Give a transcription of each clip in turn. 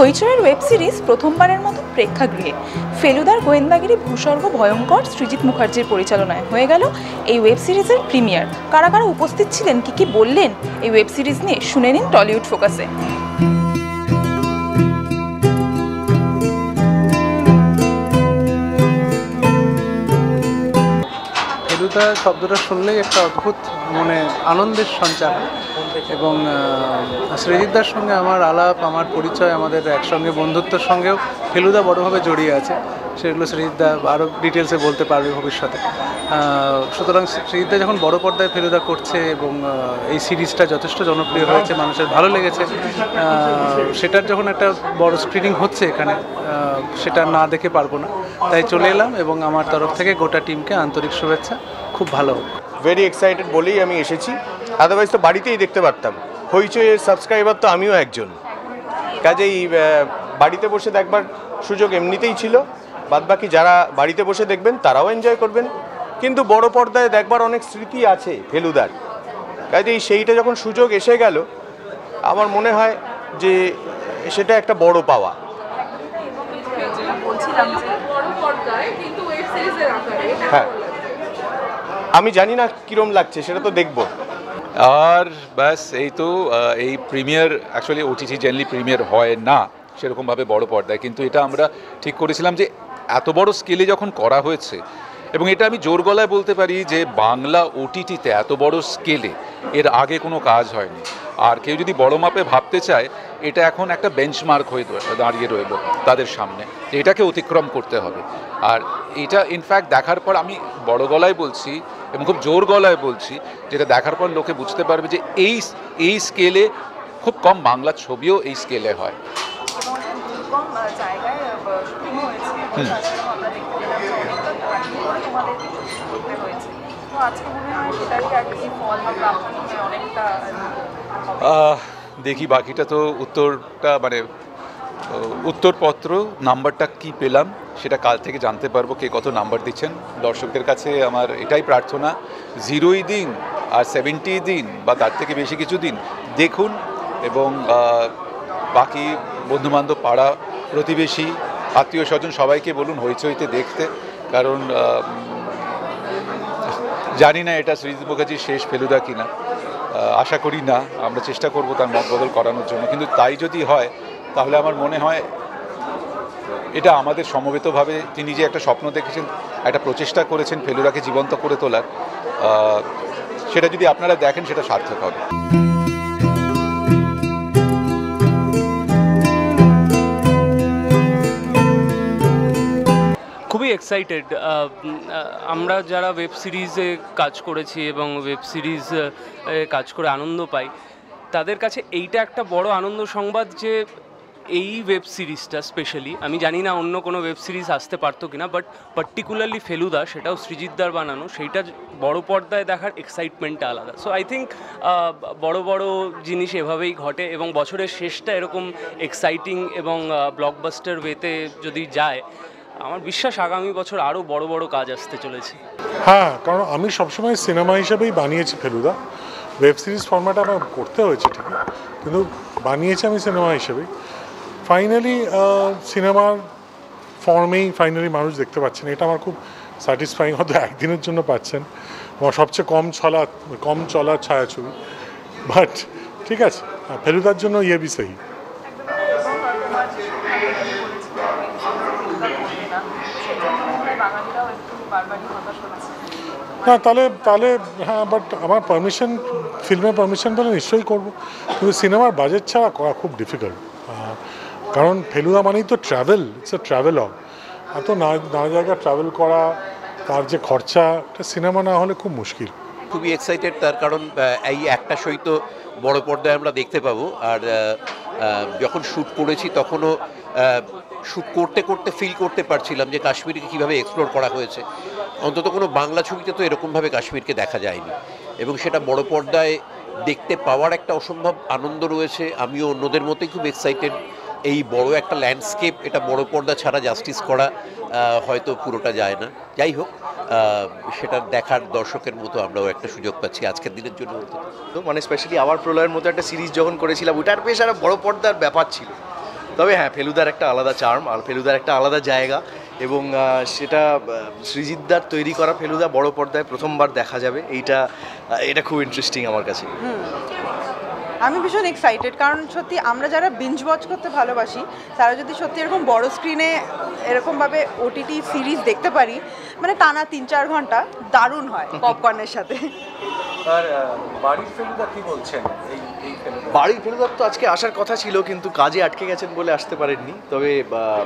হইচইয়ের web series প্রথমবারের মতো প্রেক্ষাগৃহে ফেলুদার গোয়েন্দাগিরি ভূস্বর্গ ভয়ঙ্কর সৃজিত মুখার্জির পরিচালনায় হয়ে গেল এই ওয়েব সিরিজের প্রিমিয়ার। কারা কারা উপস্থিত ছিলেন, কি বললেন এই ওয়েব সিরিজ নিয়ে শুনে নিন টলিউড ফোকাসে। ফেলুদা শব্দটা শুনলেই একটা অদ্ভুত মনে আনন্দের সঞ্চার, এবং সৃজিতদার সঙ্গে আমার আলাপ, আমার পরিচয়, আমাদের একসঙ্গে বন্ধুত্বের সঙ্গেও ফেলুদা বড়োভাবে জড়িয়ে আছে। সেগুলো সৃজিতদা আরও ডিটেলসে বলতে পারবে ভবিষ্যতে। সুতরাং সৃজিতদা যখন বড় পর্দায় ফেলুদা করছে এবং এই সিরিজটা যথেষ্ট জনপ্রিয় হয়েছে, মানুষের ভালো লেগেছে, সেটার যখন একটা বড় স্ক্রিনিং হচ্ছে এখানে, সেটা না দেখে পারবো না, তাই চলে এলাম এবং আমার তরফ থেকে গোটা টিমকে আন্তরিক শুভেচ্ছা। খুব ভালো, ভেরি এক্সাইটেড বলেই আমি এসেছি, আদারওয়াইজ তো বাড়িতেই দেখতে পারতাম। হইচইয়ের সাবস্ক্রাইবার তো আমিও একজন, কাজেই বাড়িতে বসে দেখবার সুযোগ এমনিতেই ছিল। বাদবাকি যারা বাড়িতে বসে দেখবেন তারাও এনজয় করবেন, কিন্তু বড় পর্দায় দেখবার অনেক স্মৃতি আছে ফেলুদার, কাজেই সেইটা যখন সুযোগ এসে গেল আমার মনে হয় যে সেটা একটা বড় পাওয়া। হ্যাঁ, আমি জানি না কীরকম লাগছে, সেটা তো দেখব। আর ব্যাস এই তো, এই premier actually OTT generally premier হয় না সেরকমভাবে বড় পর্দায়, কিন্তু এটা আমরা ঠিক করেছিলাম যে এত বড় স্কেলে যখন করা হয়েছে, এবং এটা আমি জোর গলায় বলতে পারি যে বাংলা ওটিটিতে এত বড় স্কেলে এর আগে কোনো কাজ হয়নি। আর কেউ যদি বড় মাপে ভাবতে চায়, এটা এখন একটা বেঞ্চমার্ক হয়ে দাঁড়িয়ে রইল তাদের সামনে, এটাকে অতিক্রম করতে হবে। আর এটা ইনফ্যাক্ট দেখার পর আমি বড় গলায় বলছি এবং খুব জোর গলায় বলছি, যেটা দেখার পর লোকে বুঝতে পারবে যে এই স্কেলে খুব কম বাংলা ছবিও এই স্কেলে হয়। দেখি বাকিটা তো উত্তরটা মানে উত্তরপত্র নাম্বারটা কি পেলাম সেটা কাল থেকে জানতে পারবো, কে কত নাম্বার দিচ্ছেন। দর্শকদের কাছে আমার এটাই প্রার্থনা, 0ই দিন আর 70 দিন বা তার থেকে বেশি কিছু দিন দেখুন, এবং বাকি বন্ধুবান্ধব, পাড়া প্রতিবেশী, আত্মীয় স্বজন সবাইকে বলুন হইচইতে দেখতে, কারণ জানি না এটা সৃজিত মুখার্জির শেষ ফেলুদা কিনা, আশা করি না। আমরা চেষ্টা করব তার মত বদল করানোর জন্য, কিন্তু তাই যদি হয় তাহলে আমার মনে হয় এটা আমাদের সমবেতভাবে তিনি যে একটা স্বপ্ন দেখেছেন, একটা প্রচেষ্টা করেছেন ফেলুদাকে জীবন্ত করে তোলার, সেটা যদি আপনারা দেখেন সেটা সার্থক হবে। খুবই এক্সাইটেড। আমরা যারা ওয়েব সিরিজে কাজ করেছি এবং ওয়েব সিরিজ কাজ করে আনন্দ পাই, তাদের কাছে এইটা একটা বড় আনন্দ সংবাদ যে এই ওয়েব সিরিজটা স্পেশালি, আমি জানি না অন্য কোনো ওয়েব সিরিজ আসতে পারতো কিনা, বাট পার্টিকুলারলি ফেলুদা, সেটাও সৃজিতদার বানানো, সেইটা বড় পর্দায় দেখার এক্সাইটমেন্টটা আলাদা। সো আই থিঙ্ক বড় বড় জিনিস এভাবেই ঘটে, এবং বছরের শেষটা এরকম এক্সাইটিং এবং ব্লকবাস্টার ওয়েতে যদি যায়, আমার বিশ্বাস আগামী বছর আরও বড় বড় কাজ আসতে চলেছে। হ্যাঁ, কারণ আমি সবসময় সিনেমা হিসেবেই বানিয়েছি ফেলুদা, ওয়েব সিরিজ ফর্ম্যাট আমার করতে হয়েছে ঠিকই, কিন্তু বানিয়েছি আমি সিনেমা হিসেবেই। ফাইনালি সিনেমার ফর্মেই ফাইনালি মানুষ দেখতে পাচ্ছেন, এটা আমার খুব স্যাটিসফাইং। হয়তো একদিনের জন্য পাচ্ছেন, সবচেয়ে কম চলা ছায়াছবি, বাট ঠিক আছে, ফেলুদার জন্য ইয়ে বি সহি। হ্যাঁ, তাহলে হ্যাঁ, বাট আমার পারমিশন, ফিল্মের পারমিশন পেলে নিশ্চয়ই করবো, কিন্তু সিনেমার বাজেট ছাড়া করা খুব ডিফিকাল্ট, কারণ ফেলুদা মানেই তো ট্রাভেল, ইটস এ ট্রাভেলগ। এত নানা জায়গা ট্রাভেল করা, তার যে খরচা, এটা সিনেমা না হলে খুব মুশকিল। খুবই এক্সাইটেড, তার কারণ এই একটা শোই তো বড় পর্দায় আমরা দেখতে পাবো। আর যখন শ্যুট করেছি তখনও শ্যুট করতে করতে ফিল করতে পারছিলাম যে কাশ্মীরকে কীভাবে এক্সপ্লোর করা হয়েছে। অন্তত কোনো বাংলা ছবিতে তো এরকমভাবে কাশ্মীরকে দেখা যায়নি, এবং সেটা বড় পর্দায় দেখতে পাওয়ার একটা অসম্ভব আনন্দ রয়েছে। আমিও অন্যদের মতোই খুব এক্সাইটেড। এই বড় একটা ল্যান্ডস্কেপ, এটা বড় পর্দা ছাড়া জাস্টিস করা হয়তো পুরোটা যায় না। যাই হোক, সেটা দেখার দর্শকের মতো আমরাও একটা সুযোগ পাচ্ছি আজকের দিনের জন্য। তো মানে স্পেশালি আবার প্রলয়ের মতো একটা সিরিজ যখন করেছিলাম, ওটার বেশ একটা বড় পর্দার ব্যাপার ছিল। তবে হ্যাঁ, ফেলুদার একটা আলাদা চার্ম আর ফেলুদার একটা আলাদা জায়গা, এবং সেটা সৃজিতদার তৈরি করা ফেলুদা বড় পর্দায় প্রথমবার দেখা যাবে। এটা খুব ইন্টারেস্টিং আমার কাছে। আমি ভীষণ এক্সাইটেড, কারণ সত্যি আমরা যারা বিঞ্জ ওয়াচ করতে ভালোবাসি তারা যদি সত্যি এরকম বড় স্ক্রিনে এরকমভাবে ওটিটি সিরিজ দেখতে পারি, মানে টানা 3-4 ঘন্টা, দারুণ হয় পপকর্নের সাথে। আর বাড়ির ফেলুদা কি বলছেন? বাড়ির ফেলুদার তো আজকে আসার কথা ছিল, কিন্তু কাজে আটকে গেছেন বলে আসতে পারেননি। তবে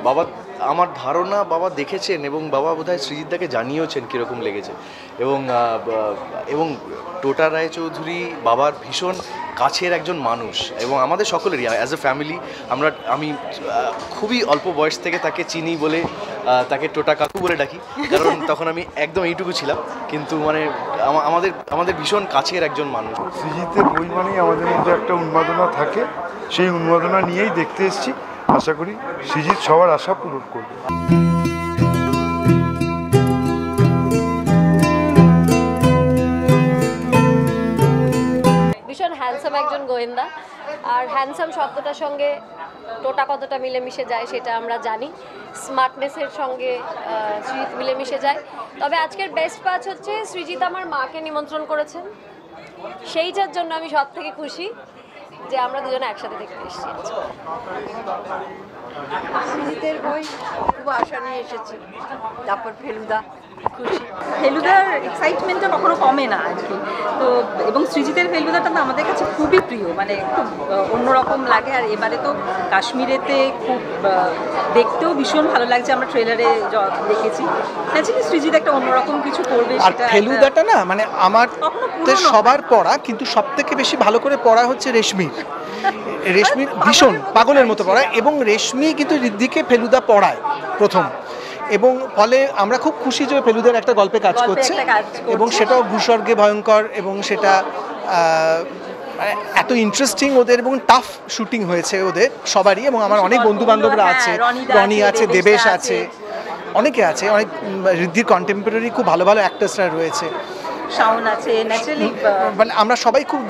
বাবা, আমার ধারণা বাবা দেখেছেন, এবং বাবা বোধহয় সৃজিতদাকে জানিয়েওছেন কীরকম লেগেছে। এবং টোটা রায়চৌধুরী বাবার ভীষণ কাছের একজন মানুষ, এবং আমাদের সকলেরই অ্যাজ এ ফ্যামিলি। আমি খুবই অল্প বয়স থেকে তাকে চিনি বলে তাকে টোটা কাকু বলে ডাকি, কারণ তখন আমি একদম এইটুকু ছিলাম। কিন্তু মানে আমাদের ভীষণ কাছের একজন মানুষ। সৃজিতের বই মানেই আমাদের মধ্যে একটা উন্মাদনা থাকে, সেই উন্মাদনা নিয়েই দেখতে এসেছি। আশা করি সৃজিত সবার আশা পূরণ করবে। ভীষণ হ্যান্ডসাম একজন গোয়েন্দা, আর হ্যান্ডসাম শব্দটার সঙ্গে টোটা কতটা মিলেমিশে যায় সেটা আমরা জানি। স্মার্টনেসের সঙ্গে সৃজিত মিলেমিশে যায়। তবে আজকের বেস্ট পার্ট হচ্ছে সৃজিত আমার মাকে নিমন্ত্রণ করেছেন, সেইটার জন্য আমি সব থেকে খুশি যে আমরা দুজনে একসাথে দেখতে এসেছি। সৃজিতের বই খুব আশা নিয়ে এসেছি, তারপর ফেলুদা, খুশি। ফেলুদার এক্সাইটমেন্টটা কখনো কমে না আর কি। তো এবং সৃজিতের ফেলুদাটা না আমাদের কাছে খুবই প্রিয়, মানে খুব অন্যরকম লাগে। আর এবারে তো কাশ্মীরেতে খুব দেখতেও ভীষণ ভালো লাগছে, আমরা ট্রেলারে দেখেছি। অ্যাকচুয়ালি সৃজিত একটা অন্যরকম কিছু করবে। আর ফেলুদাটা না মানে আমার সবার পড়া, কিন্তু সব থেকে বেশি ভালো করে পড়া হচ্ছে রেশমির ভীষণ পাগলের মতো পড়ায়, এবং রেশমি কিন্তু ঋদ্ধিকে ফেলুদা পড়ায় প্রথম, এবং ফলে আমরা খুব খুশি যে ফেলুদার একটা গল্পে কাজ করছে, এবং সেটাও ভূস্বর্গে ভয়ঙ্কর, এবং সেটা এত ইন্টারেস্টিং ওদের, এবং টাফ শুটিং হয়েছে ওদের সবারই। এবং আমার অনেক বন্ধু বান্ধবরা আছে, রনি আছে, দেবেশ আছে, অনেকে আছে, অনেক ঋদ্ধির কন্টেম্পোরারি খুব ভালো ভালো অ্যাক্টার্সরা রয়েছে, শাওন আছে, ন্যাচারালি মানে আমরা সবাই খুব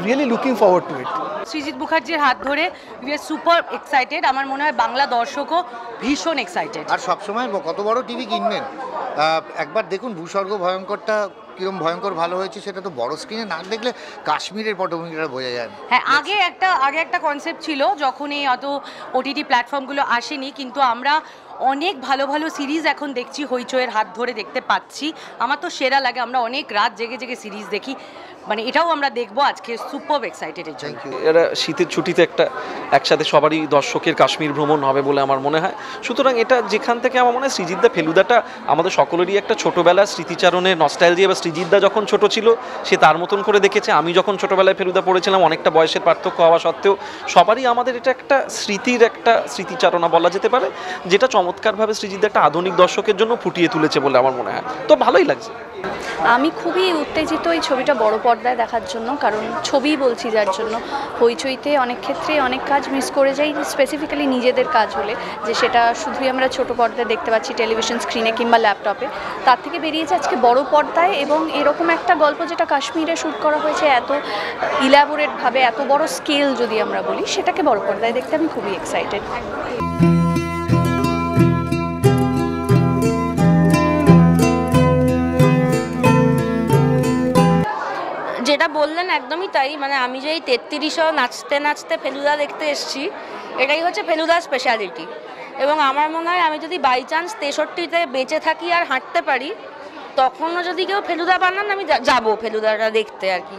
রিয়েলি লুকিং ফরওয়ার্ড টু ইট। সৃজিত মুখার্জির হাত ধরে উই আর সুপার এক্সাইটেড। আমার মনে হয় বাংলা দর্শকও ভীষণ এক্সাইটেড। আর সবসময় কত বড় টিভি কিনবেন, একবার দেখুন ভূস্বর্গ ভয়ঙ্করটা কিরম ভয়ঙ্কর ভালো হয়েছে, সেটা তো বড় স্ক্রিনে না দেখলে কাশ্মীরের পটভূমিটা বোঝা যায় না। হ্যাঁ, আগে একটা কনসেপ্ট ছিল যখন এই অত ওটিটি প্ল্যাটফর্মগুলো আসেনি, কিন্তু আমরা অনেক ভালো ভালো সিরিজ এখন দেখছি, হইচইয়ের হাত ধরে দেখতে পাচ্ছি। আমার তো সেরা লাগে, আমরা অনেক রাত জেগে জেগে সিরিজ দেখি, মানে এটাও আমরা দেখবো আজকে। সুপার এক্সাইটেড এর জন্য। এরা শীতের ছুটিতে একসাথে সবারই দর্শকের কাশ্মীর ভ্রমণ হবে বলে আমার মনে হয়। সুতরাং এটা যেখান থেকে আমার মনে হয় সৃজিতদা ফেলুদাটা আমাদের সকলেরই একটা ছোটোবেলার স্মৃতিচারণের নস্টালজিয়া, বা সৃজিতদা যখন ছোট ছিল সে তার মতন করে দেখেছে, আমি যখন ছোটোবেলায় ফেলুদা পড়েছিলাম অনেকটা বয়সের পার্থক্য হওয়া সত্ত্বেও সবারই আমাদের এটা একটা স্মৃতিচারণা বলা যেতে পারে, যেটা চমৎকারভাবে সৃজিতদা একটা আধুনিক দর্শকের জন্য ফুটিয়ে তুলেছে বলে আমার মনে হয়। তো ভালোই লাগছে। আমি খুবই উত্তেজিত এই ছবিটা বড় পর্দায় দেখার জন্য, কারণ ছবি বলছি যার জন্য হইচইতে অনেক ক্ষেত্রে অনেক কাজ মিস করে যাই, স্পেসিফিক্যালি নিজেদের কাজ হলে, যে সেটা শুধুই আমরা ছোট পর্দায় দেখতে পাচ্ছি টেলিভিশন স্ক্রিনে কিংবা ল্যাপটপে। তার থেকে বেরিয়েছে আজকে বড় পর্দায়, এবং এরকম একটা গল্প যেটা কাশ্মীরে শ্যুট করা হয়েছে এত ইলাবোরেটভাবে, এত বড় স্কেল যদি আমরা বলি, সেটাকে বড় পর্দায় দেখতে আমি খুবই এক্সাইটেড। যেটা বললেন একদমই তাই, মানে আমি যে এই 33 নাচতে নাচতে ফেলুদা দেখতে এসেছি, এটাই হচ্ছে ফেলুদার স্পেশালিটি। এবং আমার মনে হয় আমি যদি বাই চান্স 63-তে বেঁচে থাকি আর হাঁটতে পারি, তখনও যদি কেউ ফেলুদা বানান আমি যাবো ফেলুদাটা দেখতে আর কি,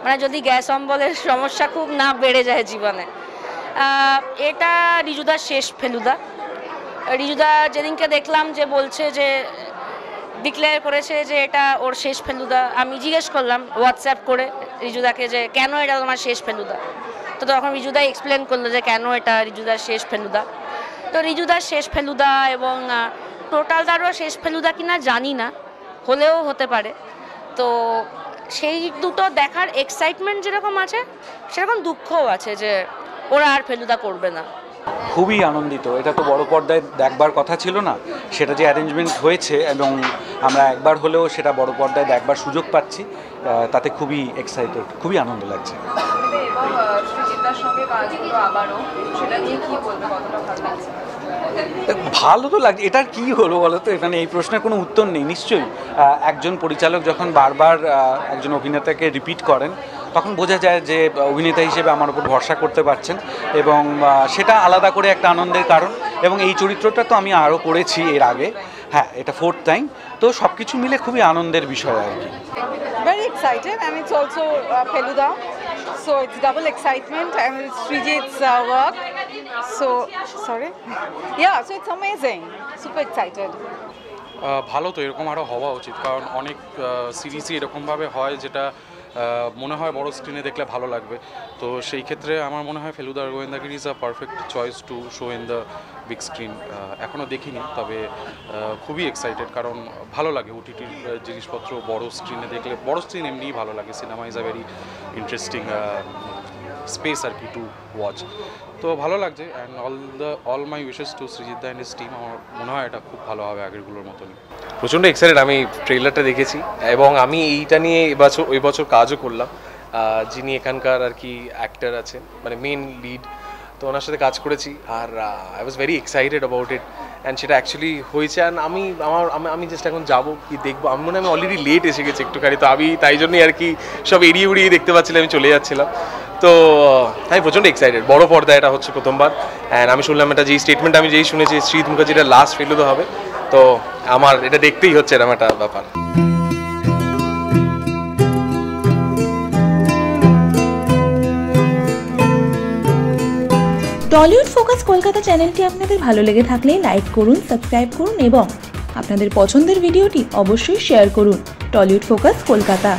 মানে যদি গ্যাস অম্বলের সমস্যা খুব না বেড়ে যায় জীবনে। এটা রিজুদার শেষ ফেলুদা। রিজুদা যেদিনকে দেখলাম যে বলছে যে ডিক্লেয়ার করেছে যে এটা ওর শেষ ফেলুদা, আমি জিজ্ঞেস করলাম হোয়াটসঅ্যাপ করে রিজুদাকে যে কেন এটা তোমার শেষ ফেলুদা, তো তখন রিজুদা এক্সপ্লেন করলো যে কেন এটা রিজুদার শেষ ফেলুদা। তো রিজুদার শেষ ফেলুদা এবং টোটালদারও শেষ ফেলুদা কিনা জানি না, হলেও হতে পারে। তো সেই দুটো দেখার এক্সাইটমেন্ট যেরকম আছে সেরকম দুঃখও আছে যে ওরা আর ফেলুদা করবে না। খুবই আনন্দিত, এটা তো বড় পর্দায় দেখবার কথা ছিল না, সেটা যে অ্যারেঞ্জমেন্ট হয়েছে এবং আমরা একবার হলেও সেটা বড় পর্দায় দেখবার সুযোগ পাচ্ছি, তাতে খুবই এক্সাইটেড, খুবই আনন্দ লাগছে। ভালো তো লাগছে, এটার কি হলো বলো তো, এখানে এই প্রশ্নের কোনো উত্তর নেই। নিশ্চয়ই একজন পরিচালক যখন বারবার একজন অভিনেতাকে রিপিট করেন তখন বোঝা যায় যে অভিনেতা হিসেবে আমার উপর ভরসা করতে পারছেন, এবং সেটা আলাদা করে একটা আনন্দের কারণ। এবং এই চরিত্রটা তো আমি আরও করেছি এর আগে, হ্যাঁ এটা 4th টাইম, তো সব কিছু মিলে খুবই আনন্দের বিষয় আর কি। Very excited, and it's also Feluda, so it's double excitement, and it's Srijit's work. So sorry, yeah, so it's amazing, super excited. ভালো তো, এরকম আরও হওয়া উচিত, কারণ অনেক সিরিজই এরকমভাবে হয় যেটা মনে হয় বড় স্ক্রিনে দেখলে ভালো লাগবে। তো সেই ক্ষেত্রে আমার মনে হয় ফেলুদার গোয়েন্দাগিরি is a perfect choice to show in the big screen. এখনও দেখিনি, তবে খুবই এক্সাইটেড, কারণ ভালো লাগে ওটিটির জিনিসপত্র বড় স্ক্রিনে দেখলে। বড় স্ক্রিন এমনিই ভালো লাগে, cinema is a very interesting space আর কি টু ওয়াচ। তো ভালো লাগছে, and all my wishes to Srijit da and his team. আমার মনে হয় এটা খুব ভালো হবে আগেরগুলোর মতনই। প্রচণ্ড এক্সাইটেড, আমি ট্রেলারটা দেখেছি এবং আমি এইটা নিয়ে ওই বছর কাজও করলাম। যিনি এখানকার আর কি অ্যাক্টর আছেন, মানে মেন লিড, তো ওনার সাথে কাজ করেছি, আর I was very excited about it, and সেটা অ্যাকচুয়ালি হয়েছে। অ্যান্ড আমি জাস্ট এখন যাবো কি দেখবো, আমি মনে হয় আমি অলরেডি লেট এসে গেছি একটুখানি, তো আমি তাই জন্যই আর কি সব এড়িয়ে উড়িয়ে দেখতে পাচ্ছিলাম, আমি চলে যাচ্ছিলাম। তো আমি প্রচণ্ড এক্সাইটেড, বড় পর্দায় এটা হচ্ছে প্রথমবার। অ্যান্ড আমি শুনলাম এটা যেই স্টেটমেন্ট আমি যেই শুনেছি সৃজিত মুখার্জিটা লাস্ট ফেলুদা হবে, তো আমার এটা দেখতেই হচ্ছে এরকম একটা ব্যাপার। টলিউড ফোকাস কলকাতা চ্যানেলটি আপনাদের ভালো লেগে থাকলে লাইক করুন, সাবস্ক্রাইব করুন এবং আপনাদের পছন্দের ভিডিওটি অবশ্যই শেয়ার করুন। Tollywood focus Kolkata.